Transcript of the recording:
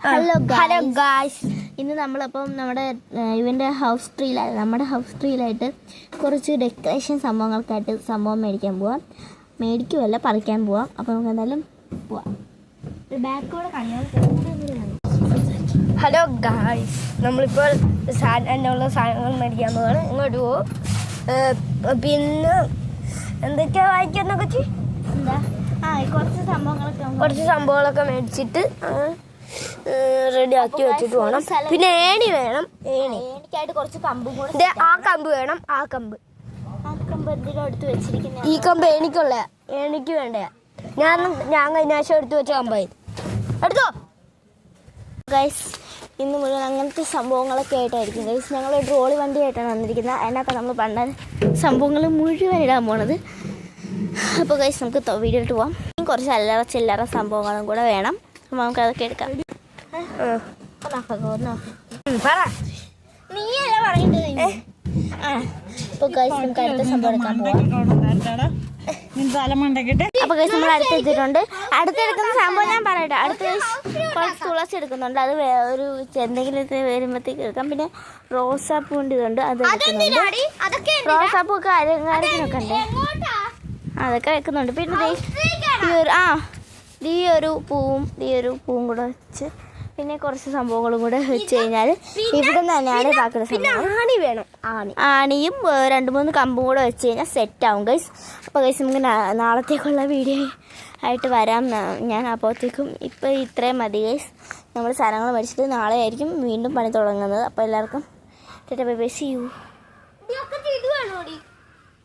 Hello guys, ഇന്ന് നമ്മളപ്പം നമ്മുടെ house ട്രീലായിട്ട് കുറച്ച് ഡെക്കറേഷൻ സംഭവങ്ങൾക്കായിട്ട് സംഭവം മേടിക്കാൻ പോവാം. മേടിക്കുമല്ല, പറിക്കാൻ പോവാം. അപ്പോൾ നമുക്ക് എന്തായാലും പോവാം. ബാക്കോടെ ഹലോ ഗായ്സ്, നമ്മളിപ്പോൾ അതിനുള്ള സാധനങ്ങൾ മേടിക്കാൻ പോവാണ്. ഇങ്ങോട്ട് പോവും. പിന്നെ എന്തൊക്കെയാ വായിക്കാന്നൊക്കെ എന്താ കുറച്ച് സംഭവങ്ങളൊക്കെ മേടിച്ചിട്ട് റെഡി ആക്കി വെച്ചിട്ട് പോകണം. പിന്നെ ഏണി വേണം. ഏണിക്കായിട്ട് കുറച്ച് കമ്പും കൂടെ. ആ കമ്പ് വേണം. ആ കമ്പ് എന്തെങ്കിലും എടുത്ത് വെച്ചിരിക്കുന്ന. ഈ കമ്പ് എനിക്കുള്ള, എനിക്ക് വേണ്ട. ഞാൻ കഴിഞ്ഞ ആഴ്ച എടുത്ത് വെച്ച കമ്പായി. എടുത്തോ ഗൈസ്. ഇന്ന് മുഴുവൻ അങ്ങനത്തെ സംഭവങ്ങളൊക്കെ ആയിട്ടായിരിക്കും ഗൈസ്. ഞങ്ങൾ ട്രോളി വണ്ടിയായിട്ടാണ് വന്നിരിക്കുന്നത്. അതിനകത്ത് നമ്മൾ പണ്ട സംഭവങ്ങൾ മുഴുവൻ ഇടാൻ പോണത്. അപ്പോൾ ഗൈസ്, നമുക്ക് വീഡിയോ ഇട്ട് പോവാം. കുറച്ച് അല്ലറ ചില്ലറ സംഭവങ്ങളും കൂടെ വേണം. അപ്പോൾ നമുക്ക് അതൊക്കെ എടുക്കാം. നീയല്ലേ പറയുന്നത്? അപ്പോൾ ഗൈസ്, നമുക്ക് അടുത്ത സംഭവം എടുക്കാൻ പോവാം. അപ്പോൾ ഗൈസ്, നമ്മൾ അടുത്തെത്തിയിട്ടുണ്ട്. അടുത്തെടുക്കുന്ന സംഭവം ഞാൻ പറയട്ടെ. അടുത്ത് കുറച്ച് തുളസി എടുക്കുന്നുണ്ട്. അത് ഒരു എന്തെങ്കിലും വരുമ്പോഴത്തേക്ക് എടുക്കാം. പിന്നെ റോസാപ്പൂണ്ട് ഇതുണ്ട്, അത് എടുക്കുന്നുണ്ട്. റോസാപ്പൂക്കെ അലങ്കാരത്തിനൊക്കെ ഉണ്ട്, അതൊക്കെ വെക്കുന്നുണ്ട്. പിന്നെ ഈ ഒരു പൂവും കൂടെ വെച്ച് പിന്നെ കുറച്ച് സംഭവങ്ങളും കൂടെ വെച്ച് കഴിഞ്ഞാൽ ഇവിടെ തന്നെയാണ് ബാക്കിയുള്ള സംഭവം. ആണി വേണം. ആണിയും 2-3 കമ്പും കൂടെ വെച്ച് കഴിഞ്ഞാൽ സെറ്റാവും ഗൈസ്. അപ്പോൾ ഗൈസ്, നമുക്ക് നാളത്തേക്കുള്ള വീഡിയോ ആയിട്ട് വരാം ഞാൻ. അപ്പോഴത്തേക്കും ഇപ്പോൾ ഇത്രയും മതി ഗൈസ്. നമ്മൾ സാധനങ്ങൾ മേടിച്ചിട്ട് നാളെ ആയിരിക്കും വീണ്ടും പണി തുടങ്ങുന്നത്. അപ്പോൾ എല്ലാവർക്കും ബൈ ബൈ, സീ യു.